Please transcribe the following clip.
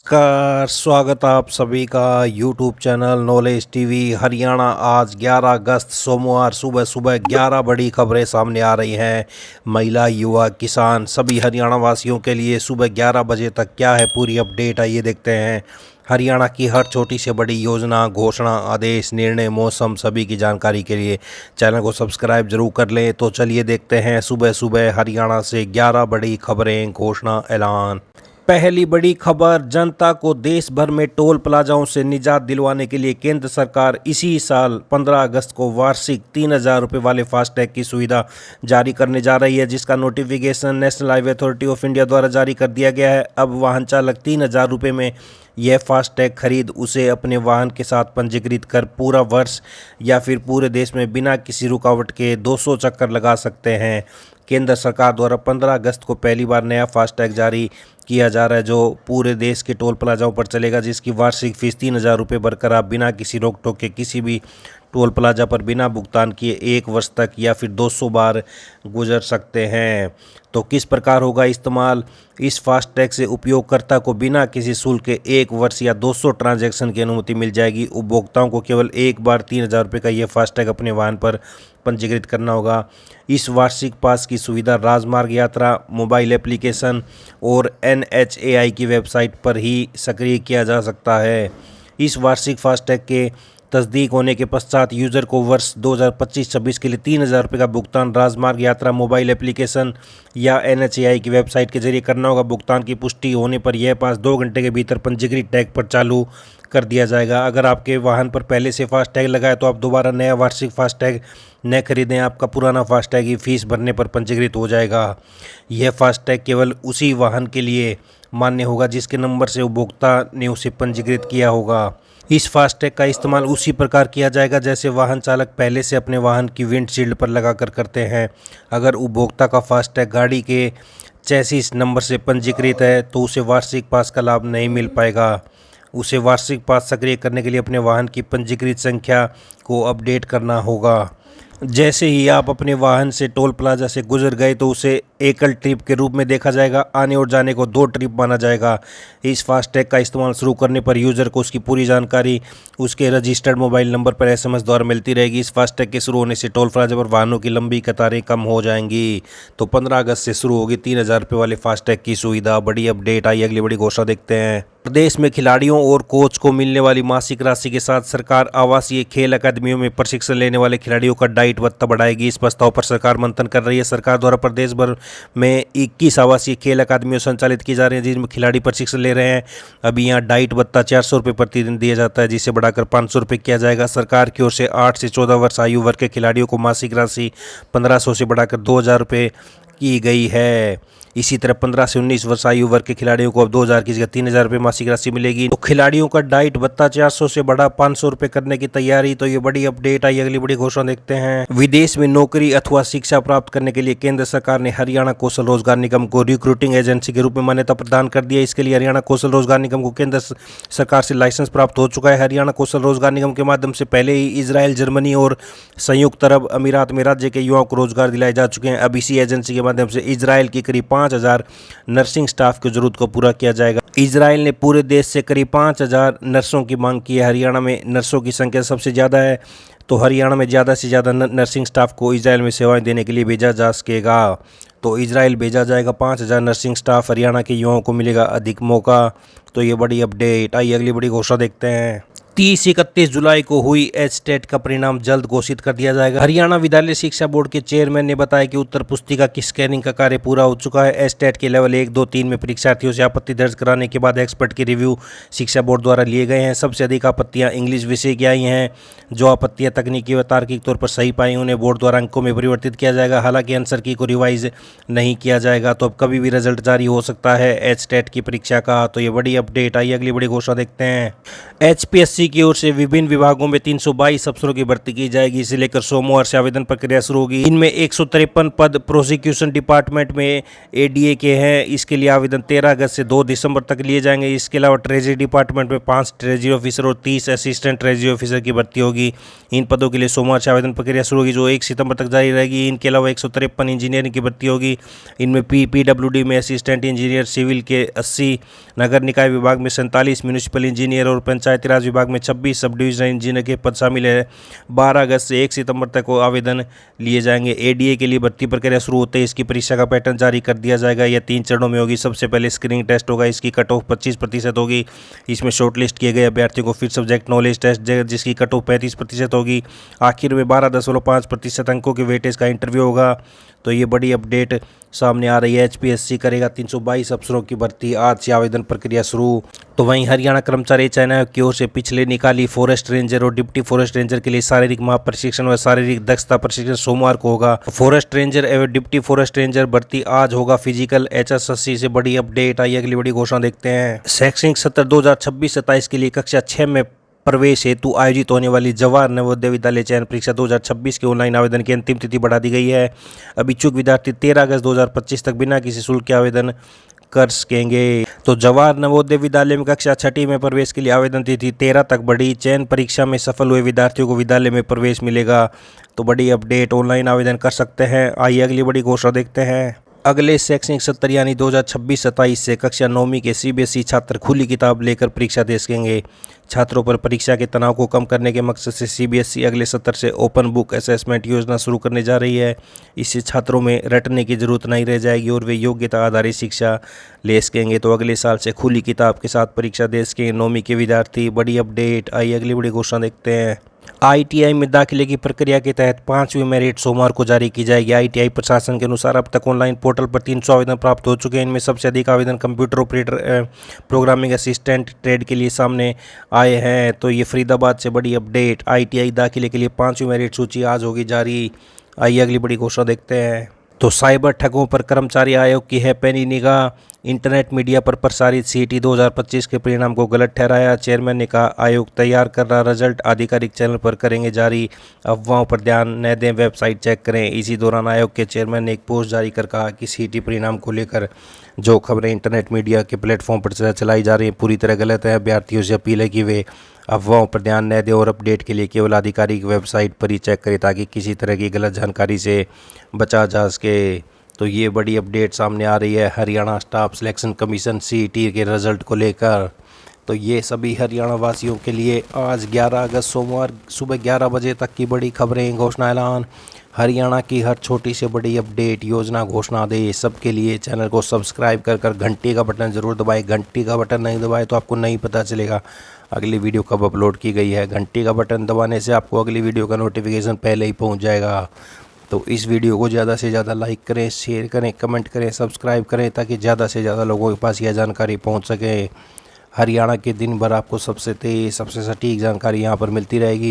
नमस्कार, स्वागत आप सभी का YouTube channel knowledge TV Haryana. आज 11 अगस्त सोमवार सुबह सुबह 11 बड़ी खबरें सामने आ रही हैं। महिला, युवा, किसान सभी हरियाणा वासियों के लिए सुबह 11 बजे तक क्या है पूरी अपडेट, आइए देखते हैं। हरियाणा की हर छोटी से बड़ी योजना, घोषणा, आदेश, निर्णय, मौसम सभी की जानकारी के लिए चैनल को सब्सक्राइब जरूर कर लें। तो चलिए देखते हैं सुबह सुबह हरियाणा से 11 बड़ी खबरें, घोषणा, ऐलान। पहली बड़ी खबर, जनता को देश भर में टोल प्लाजाओं से निजात दिलवाने के लिए केंद्र सरकार इसी साल 15 अगस्त को वार्षिक 3,000 रुपये वाले फास्टैग की सुविधा जारी करने जा रही है, जिसका notification national highway authority of India द्वारा जारी कर दिया गया है। अब वाहन चालक 3,000 रुपये में यह फास्टैग खरीद उसे अपने वाहन के साथ पंजीकृत कर पूरा वर्ष या फिर पूरे देश में बिना किसी रुकावट के 200 चक्कर लगा सकते हैं। केंद्र सरकार द्वारा 15 अगस्त को पहली बार नया फास्टैग जारी किया जा रहा है, जो पूरे देश के टोल प्लाजाओं पर चलेगा, जिसकी वार्षिक फीस 3,000 रुपये भरकर आप बिना किसी रोक टोक के किसी भी टोल प्लाजा पर बिना भुगतान किए 1 वर्ष तक या फिर 200 बार गुजर सकते हैं। तो किस प्रकार होगा इस्तेमाल? इस फास्टैग से उपयोगकर्ता को बिना किसी शुल्क के 1 वर्ष या 200 ट्रांजैक्शन की अनुमति मिल जाएगी। उपभोक्ताओं को केवल एक बार 3,000 रुपये का यह फास्टैग अपने वाहन पर पंजीकृत करना होगा। इस वार्षिक पास की सुविधा राजमार्ग यात्रा मोबाइल एप्लीकेशन और NHAI की वेबसाइट पर ही सक्रिय किया जा सकता है। इस वार्षिक फास्टैग के तस्दीक होने के पश्चात यूज़र को वर्ष 2025-26 के लिए 3,000 रुपये का भुगतान राजमार्ग यात्रा मोबाइल एप्लीकेशन या NHAI की वेबसाइट के जरिए करना होगा। भुगतान की पुष्टि होने पर यह पास 2 घंटे के भीतर पंजीकृत टैग पर चालू कर दिया जाएगा। अगर आपके वाहन पर पहले से फास्टैग लगा है तो आप दोबारा नया वार्षिक फास्टैग न खरीदें, आपका पुराना फास्टैग ही फीस भरने पर पंजीकृत हो जाएगा। यह फास्टैग केवल उसी वाहन के लिए मान्य होगा जिसके नंबर से उपभोक्ता ने उसे पंजीकृत किया होगा। इस फास्टैग का इस्तेमाल उसी प्रकार किया जाएगा जैसे वाहन चालक पहले से अपने वाहन की विंडशील्ड पर लगाकर करते हैं। अगर उपभोक्ता का फास्टैग गाड़ी के चेसिस नंबर से पंजीकृत है तो उसे वार्षिक पास का लाभ नहीं मिल पाएगा। उसे वार्षिक पास सक्रिय करने के लिए अपने वाहन की पंजीकृत संख्या को अपडेट करना होगा। जैसे ही आप अपने वाहन से टोल प्लाजा से गुजर गए तो उसे एकल ट्रिप के रूप में देखा जाएगा, आने और जाने को 2 ट्रिप माना जाएगा। इस फास्टैग का इस्तेमाल शुरू करने पर यूज़र को उसकी पूरी जानकारी उसके रजिस्टर्ड मोबाइल नंबर पर SMS द्वारा मिलती रहेगी। इस फास्टैग के शुरू होने से टोल प्लाजा पर वाहनों की लंबी कतारें कम हो जाएंगी। तो 15 अगस्त से शुरू होगी 3,000 रुपये वाले फास्टैग की सुविधा। बड़ी अपडेट आई, अगली बड़ी घोषणा देखते हैं। प्रदेश में खिलाड़ियों और कोच को मिलने वाली मासिक राशि के साथ सरकार आवासीय खेल अकादमियों में प्रशिक्षण लेने वाले खिलाड़ियों का डाइट भत्ता बढ़ाएगी। इस प्रस्ताव पर सरकार मंथन कर रही है। सरकार द्वारा प्रदेश भर में 21 आवासीय खेल अकादमियों संचालित की जा रही है जिनमें खिलाड़ी प्रशिक्षण ले रहे हैं। अभी यहाँ डाइट भत्ता 400 रुपये प्रतिदिन दिया जाता है, जिसे बढ़ाकर 500 रुपये किया जाएगा। सरकार की ओर से 8 से 14 वर्ष आयु वर्ग के खिलाड़ियों को मासिक राशि 1,500 से बढ़ाकर 2,000 रुपये की गई है। इसी तरह 15 से 19 वर्ष आयु वर्ग के खिलाड़ियों को अब 2,000 की जगह 3,000 रुपये मासिक राशि मिलेगी। तो खिलाड़ियों का डाइट भत्ता 400 से बढ़ा 500 रुपये करने की तैयारी। तो ये बड़ी अपडेट आई, अगली बड़ी घोषणा देखते हैं। विदेश में नौकरी अथवा शिक्षा प्राप्त करने के लिए केंद्र सरकार ने हरियाणा कौशल रोजगार निगम को रिक्रूटिंग एजेंसी के रूप में मान्यता प्रदान कर दी है। इसके लिए हरियाणा कौशल रोजगार निगम को केंद्र सरकार से लाइसेंस प्राप्त हो चुका है। हरियाणा कौशल रोजगार निगम के माध्यम से पहले ही इजराइल, जर्मनी और संयुक्त अरब अमीरात में राज्य के युवाओं को रोजगार दिलाए जा चुके हैं। अब इसी एजेंसी के माध्यम से इजराइल की करीब 5,000 नर्सिंग स्टाफ की जरूरत को पूरा किया जाएगा। इजराइल ने पूरे देश से करीब 5,000 नर्सों की मांग की है। हरियाणा में नर्सों की संख्या सबसे ज़्यादा है, तो हरियाणा में ज़्यादा से ज़्यादा नर्सिंग स्टाफ को इजराइल में सेवाएं देने के लिए भेजा जा सकेगा। तो इजराइल भेजा जाएगा 5,000 नर्सिंग स्टाफ, हरियाणा के युवाओं को मिलेगा अधिक मौका। तो ये बड़ी अपडेट आई, अगली बड़ी घोषणा देखते हैं। 30-31 जुलाई को हुई एचटेट का परिणाम जल्द घोषित कर दिया जाएगा। हरियाणा विद्यालय शिक्षा बोर्ड के चेयरमैन ने बताया कि उत्तर पुस्तिका की स्कैनिंग का कार्य पूरा हो चुका है। एचटेट के लेवल 1, 2, 3 में परीक्षार्थियों से आपत्ति दर्ज कराने के बाद एक्सपर्ट के रिव्यू शिक्षा बोर्ड द्वारा लिए गए हैं। सबसे अधिक आपत्तियां इंग्लिश विषय की आई हैं। जो आपत्तियां तकनीकी व तार्किक तौर पर सही पाई उन्हें बोर्ड द्वारा अंकों में परिवर्तित किया जाएगा। हालांकि आंसर की को रिवाइज नहीं किया जाएगा, तो अब कभी भी रिजल्ट जारी हो सकता है एचटेट की परीक्षा का। तो ये बड़ी अपडेट आई, अगली बड़ी घोषणा देखते हैं। HPSC यूपीएससी की ओर से विभिन्न विभागों में 322 अफसरों की भर्ती की जाएगी। इसे लेकर सोमवार से आवेदन प्रक्रिया शुरू होगी। इनमें 153 पद प्रोसिक्यूशन डिपार्टमेंट में एडीए के हैं। इसके लिए आवेदन 13 अगस्त से 2 दिसंबर तक लिए जाएंगे। इसके अलावा ट्रेजरी डिपार्टमेंट में 5 ट्रेजरी ऑफिसर और 30 असिस्टेंट ट्रेजरी ऑफिसर की भर्ती होगी। इन पदों के लिए सोमवार से आवेदन प्रक्रिया शुरू होगी, जो 1 सितंबर तक जारी रहेगी। इनके अलावा 153 इंजीनियरिंग की भर्ती होगी। इनमें पीडब्ल्यूडी में असिस्टेंट इंजीनियर, सिविल के 80, नगर निकाय विभाग में 47, म्यूनिसिपल इंजीनियर और पंचायती राज विभाग में 26 सब डिविजनल इंजीनियर के पद शामिल है। 12 अगस्त से 1 सितंबर तक वो आवेदन लिए जाएंगे। एडीए के लिए भर्ती प्रक्रिया शुरू होते ही इसकी परीक्षा का पैटर्न जारी कर दिया जाएगा। यह 3 चरणों में होगी। सबसे पहले स्क्रीनिंग टेस्ट होगा। इसकी कट ऑफ 25% होगी। इसमें शॉर्टलिस्ट किए गए अभ्यर्थियों को फिर सब्जेक्ट नॉलेज टेस्ट जिसकी कट ऑफ 35% होगी। आखिर में 12.5% अंकों के वेटेज का इंटरव्यू होगा। तो ये बड़ी अपडेट सामने आ रही है। एचपीएससी करेगा 322 अफसरों की भर्ती। आज से आवेदन प्रक्रिया शुरू। तो वहीं हरियाणा कर्मचारी चयन आयोग की ओर से पिछले निकाली फॉरेस्ट रेंजर और डिप्टी फॉरेस्ट रेंजर के लिए शारीरिक माप प्रशिक्षण व शारीरिक दक्षता प्रशिक्षण सोमवार को होगा। फॉरेस्ट रेंजर एवं डिप्टी फॉरेस्ट रेंजर भर्ती आज होगा फिजिकल। एचएसएससी से बड़ी अपडेट आई। अगली बड़ी घोषणा देखते हैं। शैक्षणिक सत्र 2026-27 के लिए कक्षा 6 में प्रवेश हेतु आयोजित होने वाली जवाहर नवोदय विद्यालय चयन परीक्षा 2026 के ऑनलाइन आवेदन की अंतिम तिथि बढ़ा दी गई है। अब इच्छुक विद्यार्थी 13 अगस्त 2025 तक बिना किसी शुल्क के आवेदन कर सकेंगे। तो जवाहर नवोदय विद्यालय में कक्षा 6 में प्रवेश के लिए आवेदन तिथि 13 तक बढ़ी। चयन परीक्षा में सफल हुए विद्यार्थियों को विद्यालय में प्रवेश मिलेगा। तो बड़ी अपडेट, ऑनलाइन आवेदन कर सकते हैं। आइए अगली बड़ी घोषणा देखते हैं। अगले शैक्षणिक सत्र यानी 2026-27 से कक्षा 9वीं के सीबीएसई छात्र खुली किताब लेकर परीक्षा दे सकेंगे। छात्रों पर परीक्षा के तनाव को कम करने के मकसद से सीबीएसई अगले सत्र से ओपन बुक असेसमेंट योजना शुरू करने जा रही है। इससे छात्रों में रटने की जरूरत नहीं रह जाएगी और वे योग्यता आधारित शिक्षा ले सकेंगे। तो अगले साल से खुली किताब के साथ परीक्षा दे सकेंगे 9वीं के विद्यार्थी। बड़ी अपडेट। आइए अगली बड़ी घोषणा देखते हैं। आईटीआई में दाखिले की प्रक्रिया के तहत 5वीं मेरिट सोमवार को जारी की जाएगी। आईटीआई प्रशासन के अनुसार अब तक ऑनलाइन पोर्टल पर 300 आवेदन प्राप्त हो चुके हैं। इनमें सबसे अधिक आवेदन computer operator, programming assistant trade के लिए सामने आए हैं। तो ये फरीदाबाद से बड़ी अपडेट। आईटीआई दाखिले के लिए 5वीं मेरिट सूची आज होगी जारी। आइए अगली बड़ी घोषणा देखते हैं। तो साइबर ठगों पर कर्मचारी आयोग की है पैनी निगाह। इंटरनेट मीडिया पर प्रसारित सीईटी 2025 के परिणाम को गलत ठहराया। चेयरमैन ने कहा, आयोग तैयार कर रहा रिजल्ट आधिकारिक चैनल पर करेंगे जारी। अफवाहों पर ध्यान न दें, वेबसाइट चेक करें। इसी दौरान आयोग के चेयरमैन ने एक पोस्ट जारी कर कहा कि सीईटी परिणाम को लेकर जो खबरें इंटरनेट मीडिया के प्लेटफॉर्म पर चलाई जा रही हैं पूरी तरह गलत है। अभ्यर्थियों से अपील है कि वे अफवाहों पर ध्यान न दें और अपडेट के लिए केवल आधिकारिक वेबसाइट पर ही चेक करें ताकि किसी तरह की गलत जानकारी से बचा जा सके। तो ये बड़ी अपडेट सामने आ रही है Haryana staff selection commission CET के रिजल्ट को लेकर। तो ये सभी हरियाणा वासियों के लिए आज 11 अगस्त सोमवार सुबह 11 बजे तक की बड़ी खबरें, घोषणा, ऐलान। हरियाणा की हर छोटी से बड़ी अपडेट, योजना, घोषणा, आदेश सबके लिए चैनल को सब्सक्राइब कर घंटी का बटन ज़रूर दबाएं। घंटी का बटन नहीं दबाएं तो आपको नहीं पता चलेगा अगली वीडियो कब अपलोड की गई है। घंटी का बटन दबाने से आपको अगली वीडियो का नोटिफिकेशन पहले ही पहुंच जाएगा। तो इस वीडियो को ज़्यादा से ज़्यादा लाइक करें, शेयर करें, कमेंट करें, सब्सक्राइब करें ताकि ज़्यादा से ज़्यादा लोगों के पास यह जानकारी पहुंच सके। हरियाणा के दिन भर आपको सबसे तेज़, सबसे सटीक जानकारी यहाँ पर मिलती रहेगी।